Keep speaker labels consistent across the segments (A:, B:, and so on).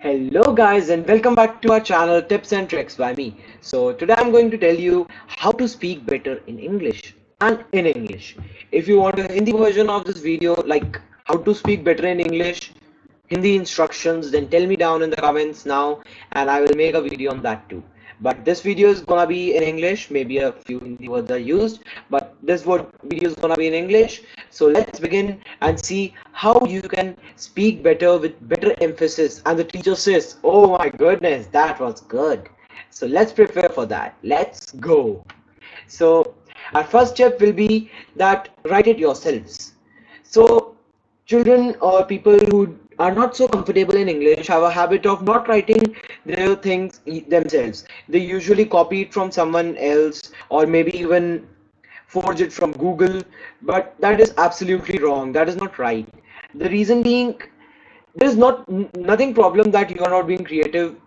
A: Hello guys and welcome back to our channel Tips and Tricks by me. So today I'm going to tell you how to speak better in English and in English. If you want a Hindi version of this video like how to speak better in English, Hindi instructions, then tell me down in the comments now and I will make a video on that too. But this video is gonna be in English, maybe a few Hindi words are used, but this video is gonna be in English. So let's begin and see how you can speak better with better emphasis. And the teacher says, oh my goodness, that was good. So let's prepare for that. Let's go. So our first step will be that write it yourselves. So children or people who are not so comfortable in English have a habit of not writing their things themselves. They usually copy it from someone else or maybe even forge it from Google, but that is absolutely wrong. That is not right. The reason being, there is nothing problem that you are not being creative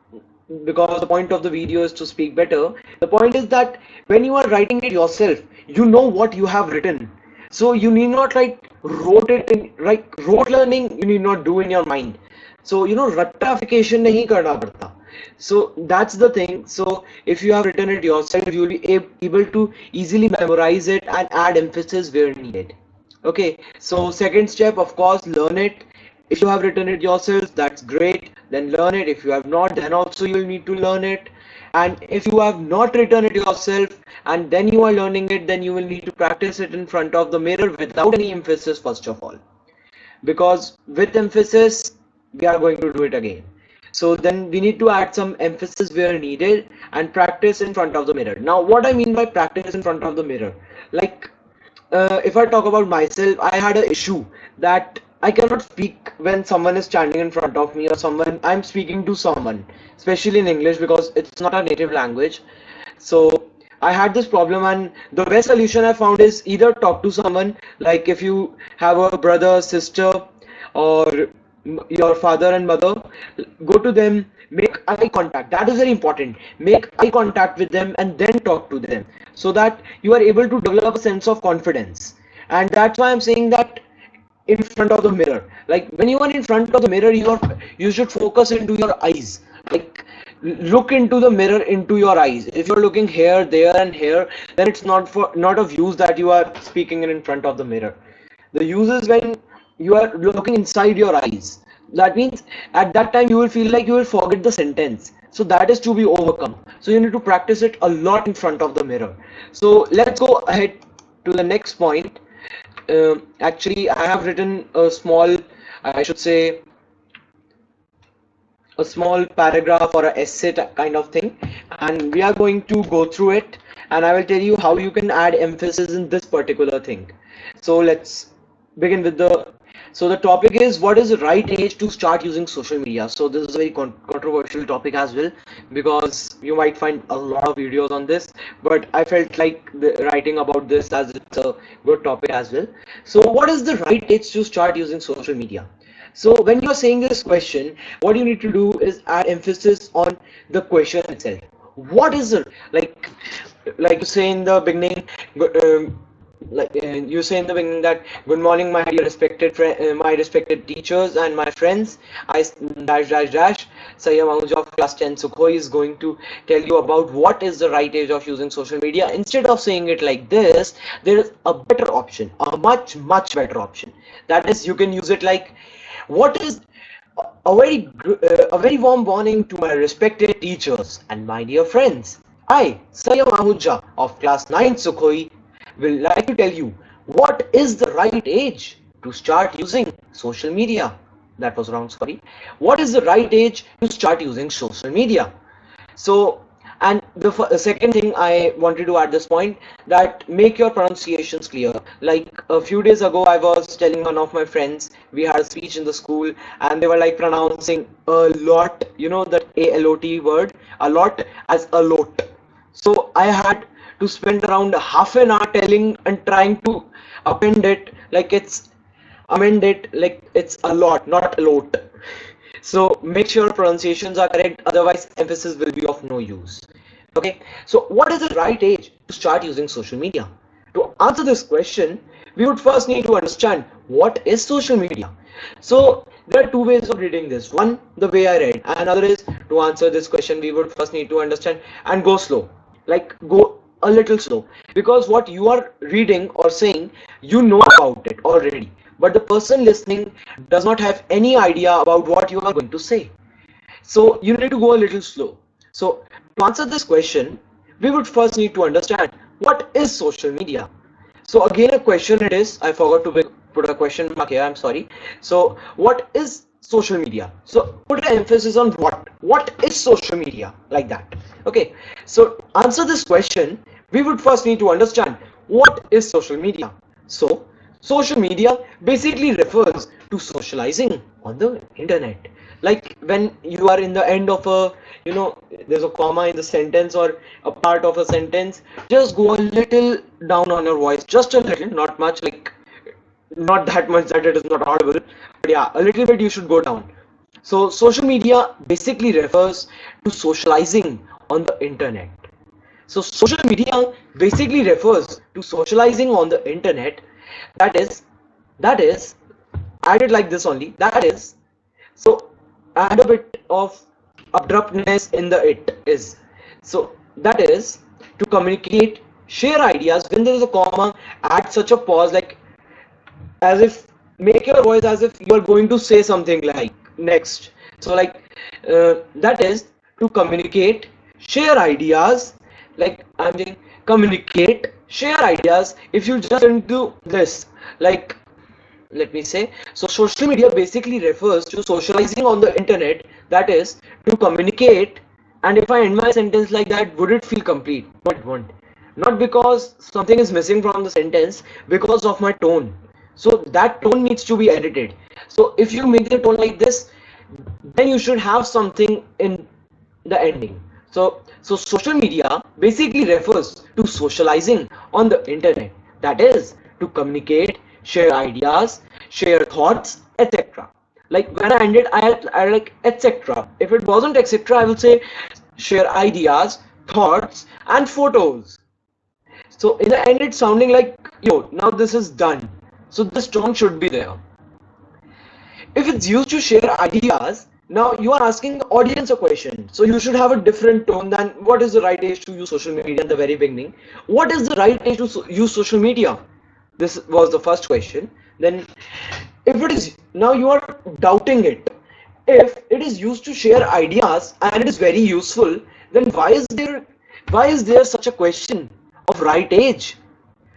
A: because the point of the video is to speak better. The point is that when you are writing it yourself, you know what you have written. So you need not like wrote it in like rote learning you need not do in your mind. So rattafication nahi karna padta. So that's the thing. So if you have written it yourself, you will be able to easily memorize it and add emphasis where needed. Okay, so second step, of course, learn it. If you have written it yourself, that's great. Then learn it. If you have not, then also you will need to learn it. And if you have not written it yourself and then you are learning it, then you will need to practice it in front of the mirror without any emphasis, first of all. Because with emphasis, we are going to do it again. So then we need to add some emphasis where needed and practice in front of the mirror. Now, what I mean by practice in front of the mirror, like if I talk about myself, I had an issue that I cannot speak when someone is standing in front of me or someone I'm speaking to someone, especially in English because it's not a native language. So I had this problem, and the best solution I found is either talk to someone, like if you have a brother, sister, or your father and mother, go to them, make eye contact. That is very important. Make eye contact with them and then talk to them so that you are able to develop a sense of confidence. And that's why I'm saying that in front of the mirror, like when you are in front of the mirror, you should focus into your eyes, like look into the mirror into your eyes. If you're looking here, there and here, then it's not of use that you are speaking in front of the mirror. The use is when you are looking inside your eyes. That means at that time you will feel like you will forget the sentence, so that is to be overcome. So you need to practice it a lot in front of the mirror. So let's go ahead to the next point. Actually, I have written a small, I should say, a small paragraph or a essay kind of thing, and we are going to go through it, and I will tell you how you can add emphasis in this particular thing. So let's begin with the topic is, what is the right age to start using social media? So this is a very controversial topic as well, because you might find a lot of videos on this, but I felt like writing about this as it's a good topic as well. So what is the right age to start using social media? So when you're saying this question, what you need to do is add emphasis on the question itself. What is it like you say in the beginning, you say in the beginning that good morning, my dear respected my respected teachers and my friends. I dash dash dash Sayyam Ahuja of class 10 Sukhoi is going to tell you about what is the right age of using social media. Instead of saying it like this, there is a better option, a much better option. That is, you can use it like, what is a very warm morning to my respected teachers and my dear friends. I, Sayyam Ahuja of class 9 Sukhoi, will like to tell you what is the right age to start using social media. That was wrong, sorry. What is the right age to start using social media? So, and the second thing I wanted to add this point, that make your pronunciations clear. Like a few days ago, I was telling one of my friends, we had a speech in the school, and they were like pronouncing a lot, that A-L-O-T word, a lot as a lot. So I had to spend around half an hour telling and trying to append it like it's amend it like it's a lot, not a lot. So make sure pronunciations are correct, otherwise emphasis will be of no use. Okay, so what is the right age to start using social media? To answer this question, we would first need to understand what is social media. So there are two ways of reading this. One, the way I read, and another is to answer this question we would first need to understand and go slow, like go a little slow, because what you are reading or saying, you know about it already, but the person listening does not have any idea about what you are going to say. So you need to go a little slow. So to answer this question, we would first need to understand what is social media. So again, a question it is. I forgot to put a question mark here. I'm sorry. So what is social media? So put an emphasis on what. What is social media? Like that. Okay. So answer this question, we would first need to understand what is social media. So social media basically refers to socializing on the internet. Like when you are in the end of a, there's a comma in the sentence or a part of a sentence, just go a little down on your voice, just a little, not much, like not that much that it is not audible, but yeah, a little bit you should go down. So social media basically refers to socializing on the internet. So social media basically refers to socializing on the internet. That is, that is, I did like this only. That is, so add a bit of abruptness in the it is. So that is to communicate, share ideas. When there is a comma, add such a pause, like as if make your voice as if you are going to say something like next. So like that is to communicate, share ideas, like I'm saying communicate, share ideas. If you just into this, like let me say, so social media basically refers to socializing on the internet, that is to communicate. And if I end my sentence like that, would it feel complete? No, it won't. Not because something is missing from the sentence, because of my tone. So that tone needs to be edited. So if you make the tone like this, then you should have something in the ending. So social media basically refers to socializing on the internet, that is to communicate, share ideas, share thoughts, etc. Like when I ended, I like etc. If it wasn't etc, I will say share ideas, thoughts, and photos. So in the end, it's sounding like, yo, now this is done. So this tone should be there. If it's used to share ideas, now you are asking the audience a question. So you should have a different tone than what is the right age to use social media in the very beginning. What is the right age to use social media? This was the first question. Then if it is, now you are doubting it. If it is used to share ideas and it is very useful, then why is there such a question of right age?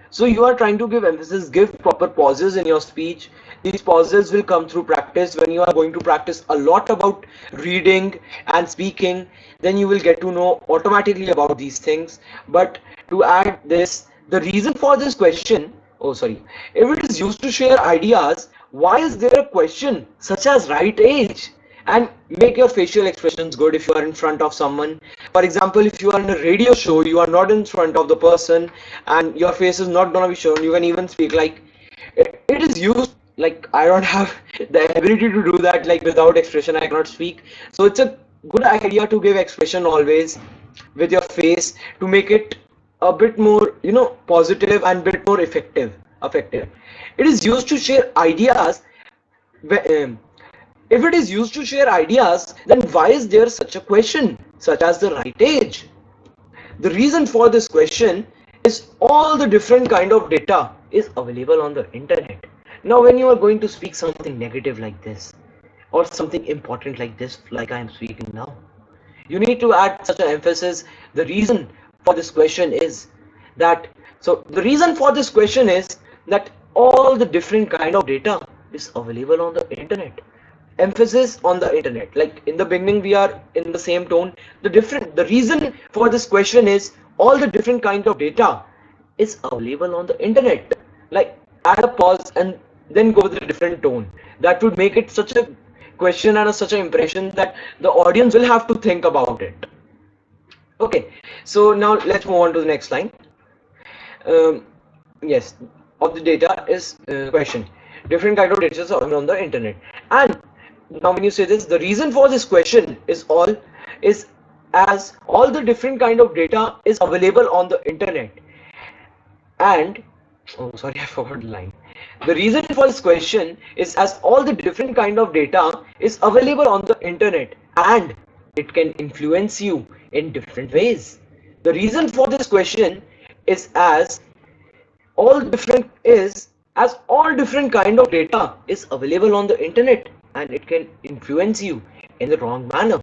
A: So you are trying to give emphasis, give proper pauses in your speech. These pauses will come through practice. When you are going to practice a lot about reading and speaking, then you will get to know automatically about these things. But to add this, the reason for this question, oh sorry, if it is used to share ideas, why is there a question such as right age? And make your facial expressions good if you are in front of someone. For example, if you are in a radio show, you are not in front of the person and your face is not going to be shown, you can even speak like it is used. Like I don't have the ability to do that, like without expression I cannot speak. So it's a good idea to give expression always with your face to make it a bit more, positive and bit more effective. It is used to share ideas. um, if it is used to share ideas, then why is there such a question, such as the right age? The reason for this question is all the different kind of data is available on the internet. Now, when you are going to speak something negative like this, or something important like this, like I am speaking now, you need to add such an emphasis. The reason for this question is that, so the reason for this question is that all the different kind of data is available on the internet. Emphasis on the internet, like in the beginning we are in the same tone. The reason for this question is all the different kind of data is available on the internet. Like add a pause and then go with a different tone. That would make it such a question and such an impression that the audience will have to think about it. Okay, so now let's move on to the next line. um, yes, of the data is question, different kind of data is on the internet. And now when you say this, the reason for this question is as all the different kind of data is available on the internet. And oh sorry, I forgot the line. The reason for this question is as all the different kind of data is available on the internet and it can influence you in different ways. The reason for this question is as all different kind of data is available on the internet and it can influence you in the wrong manner,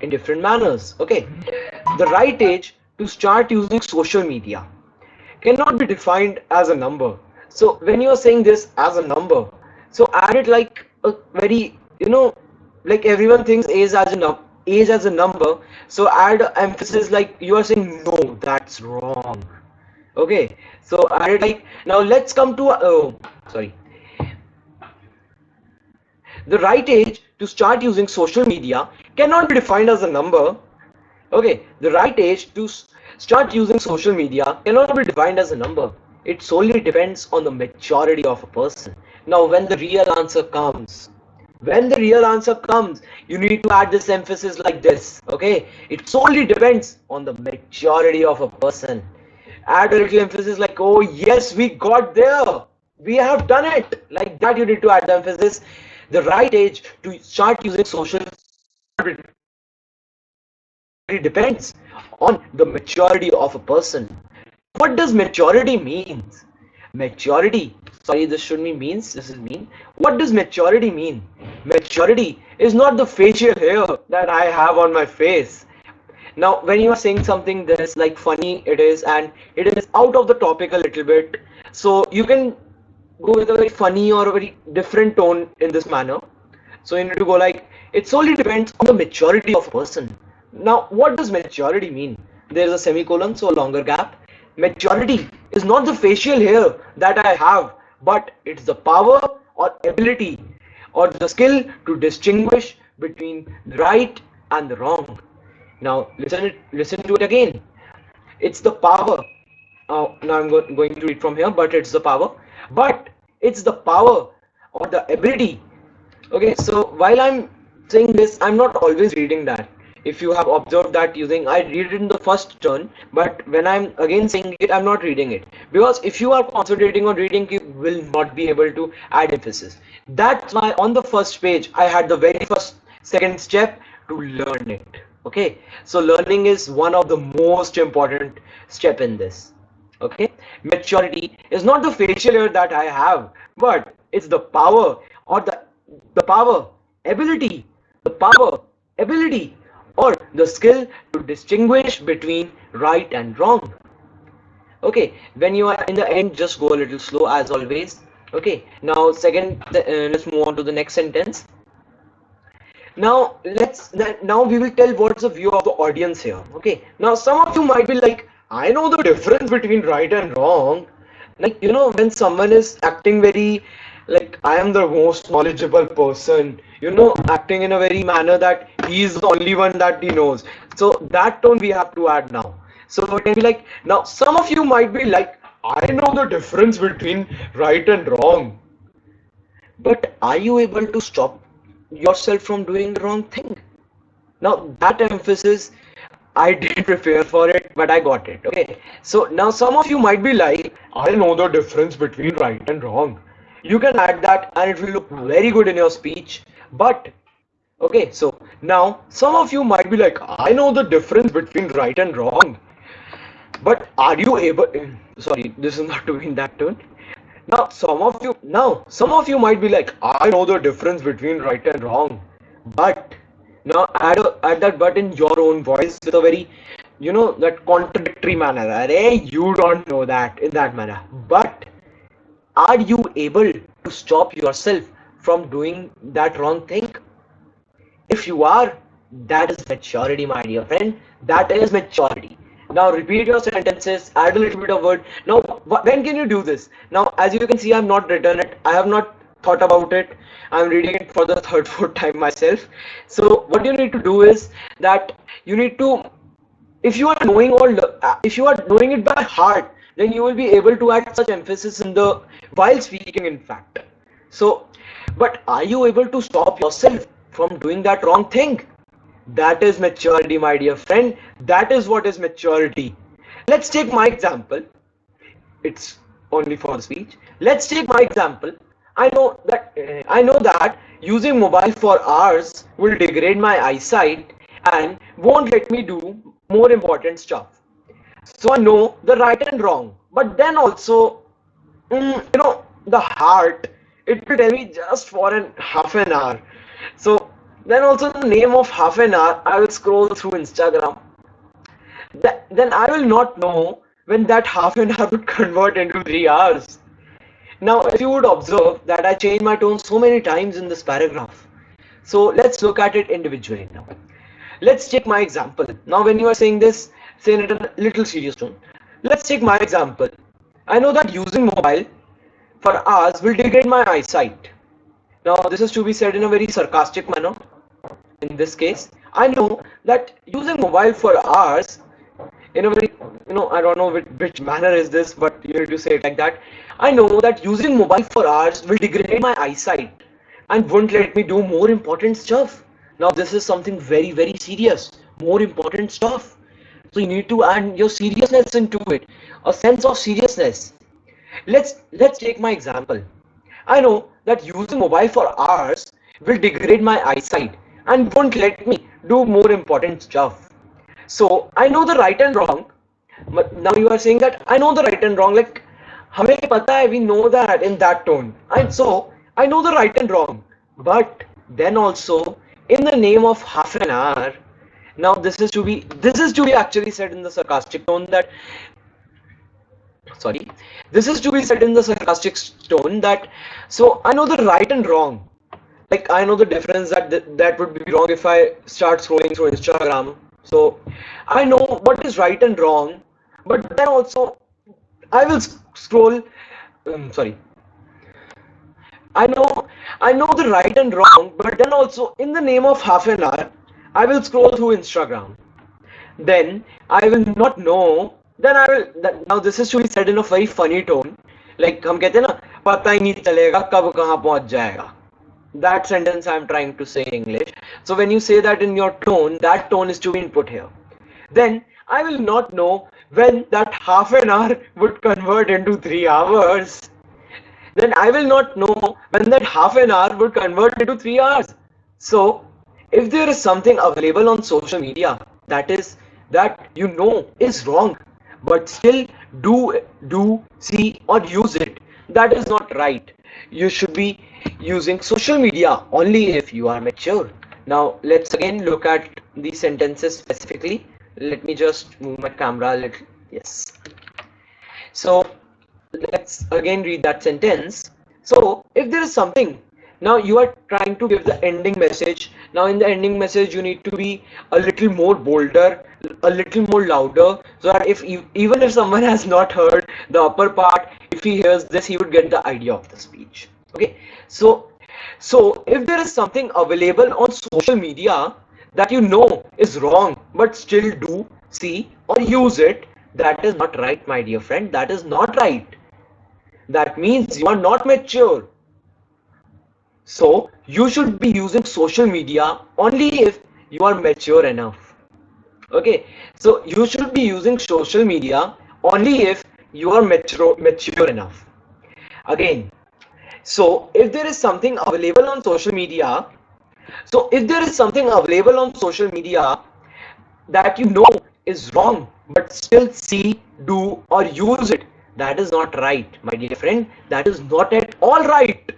A: in different manners. Okay, the right age to start using social media cannot be defined as a number. So when you are saying this as a number, so add it like a very, like everyone thinks age as a number. So add emphasis like you are saying no, that's wrong. Okay, so add it like now let's come to sorry. The right age to start using social media cannot be defined as a number. Okay, the right age to start using social media cannot be defined as a number. It solely depends on the maturity of a person. Now, when the real answer comes, you need to add this emphasis like this. Okay, it solely depends on the maturity of a person. Add a little emphasis like, oh yes, we got there. We have done it. Like that, you need to add the emphasis. The right age to start using social it depends on the maturity of a person. What does maturity mean? Maturity, sorry, this should be means, this is mean. What does maturity mean? Maturity is not the facial hair that I have on my face. Now, when you are saying something this like funny, it is, and it is out of the topic a little bit, so you can go with a very funny or a very different tone in this manner. So you need to go like, it solely depends on the maturity of a person. Now, what does maturity mean? There is a semicolon, so a longer gap. Maturity is not the facial hair that I have, but it's the power or ability or the skill to distinguish between the right and the wrong. Now, listen to it again. It's the power. Now I'm going to read from here, but it's the power. But it's the power or the ability. Okay, so while I'm saying this, I'm not always reading that. If you have observed that I read it in the first turn, but when I'm again saying it, I'm not reading it. Because if you are concentrating on reading, you will not be able to add emphasis. That's why on the first page, I had the very first second step to learn it. Okay, so learning is one of the most important step in this. Okay, maturity is not the facial hair that I have, but it's the power or the power, ability, the power, ability, or the skill to distinguish between right and wrong. Okay, when you are in the end, just go a little slow as always. Okay, now let's move on to the next sentence. Now we will tell what's the view of the audience here. Okay, now some of you might be like, I know the difference between right and wrong. Like, when someone is acting very like I am the most knowledgeable person, acting in a very manner that he is the only one that he knows. So that tone we have to add now. So it can be like, now some of you might be like, I know the difference between right and wrong. But are you able to stop yourself from doing the wrong thing? Now that emphasis, I didn't prepare for it, but I got it. Okay. So now some of you might be like, I know the difference between right and wrong. You can add that and it will look very good in your speech. But okay, so now some of you might be like, I know the difference between right and wrong. But are you able, sorry, this is not doing that tone. Now some of you might be like, I know the difference between right and wrong. But now add that but in your own voice with a very, that contradictory manner. Arey, you don't know that in that manner. But are you able to stop yourself from doing that wrong thing? If you are, that is maturity, my dear friend. That is maturity. Now repeat your sentences, add a little bit of word. Now, when can you do this? Now, as you can see, I have not written it. I have not thought about it. I'm reading it for the third, fourth time myself. So what you need to do is that you need to, if you are if you are knowing it by heart, then you will be able to add such emphasis in the while speaking, in fact. So, but are you able to stop yourself from doing that wrong thing? That is maturity, my dear friend. That is what is maturity. Let's take my example. It's only for the speech. Let's take my example. I know that using mobile for hours will degrade my eyesight and won't let me do more important stuff. So I know the right and wrong, but then also, the heart, it will tell me just for an half an hour. So then also in the name of half an hour, I will scroll through Instagram. Then I will not know when that half an hour would convert into 3 hours. Now, if you would observe that I changed my tone so many times in this paragraph. So let's look at it individually now. Let's take my example. Now, when you are saying this, say it in a little serious tone. Let's take my example. I know that using mobile for hours will degrade my eyesight. Now, this is to be said in a very sarcastic manner. In this case, I know that using mobile for hours in a very, I don't know which manner is this, but you need to say it like that. I know that using mobile for hours will degrade my eyesight and won't let me do more important stuff. Now, this is something very, very serious, more important stuff. So you need to add your seriousness into it, a sense of seriousness. Let's take my example. I know that using mobile for hours will degrade my eyesight and won't let me do more important stuff. So I know the right and wrong. But now you are saying that I know the right and wrong. Like हमें पता है, we know that in that tone. And so I know the right and wrong. But then also in the name of half an hour. Now this is to be actually said in the sarcastic tone that sorry this is to be said in the sarcastic tone that so I know the right and wrong. Like I know the difference that would be wrong if I start scrolling through Instagram. So I know what is right and wrong, but then also I will scroll. Sorry, I know the right and wrong, but then also in the name of half an hour, I will scroll through Instagram. Then I will not know. Then I will. Now this is to be said in a very funny tone. Like हम कहते हैं ना, पता ही नहीं चलेगा कब कहाँ पहुँच जाएगा. That sentence I'm trying to say in English. So when you say that in your tone, that tone is to be input here. Then I will not know when that half an hour would convert into 3 hours. Then I will not know when that half an hour would convert into 3 hours. So if there is something available on social media that is wrong, but still do see or use it, that is not right. You should be using social media only if you are mature. Now let's again look at these sentences specifically. Let me just move my camera a little. Yes. So let's again read that sentence. So if there is something, now you are trying to give the ending message. Now in the ending message you need to be a little more bolder, a little more louder, so that even if someone has not heard the upper part, if he hears this, he would get the idea of the speech. Okay, so if there is something available on social media that is wrong, but still do see or use it, that is not right, my dear friend. That is not right. That means you are not mature. So you should be using social media only if you are mature enough. Okay, so you should be using social media only if you are mature enough. Again, so if there is something available on social media, that is wrong, but still see, do or use it, that is not right, my dear friend. That is not at all right.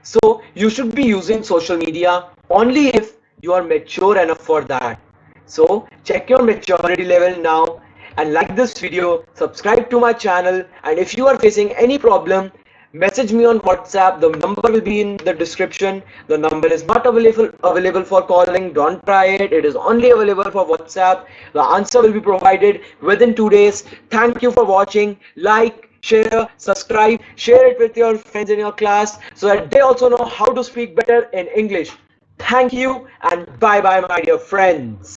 A: So you should be using social media only if you are mature enough for that. So check your maturity level now and like this video, subscribe to my channel, and if you are facing any problem, message me on WhatsApp. The number will be in the description. The number is not available for calling. Don't try it. It is only available for WhatsApp. The answer will be provided within 2 days. Thank you for watching. Like, share, subscribe, share it with your friends in your class so that they also know how to speak better in English. Thank you and bye bye, my dear friends.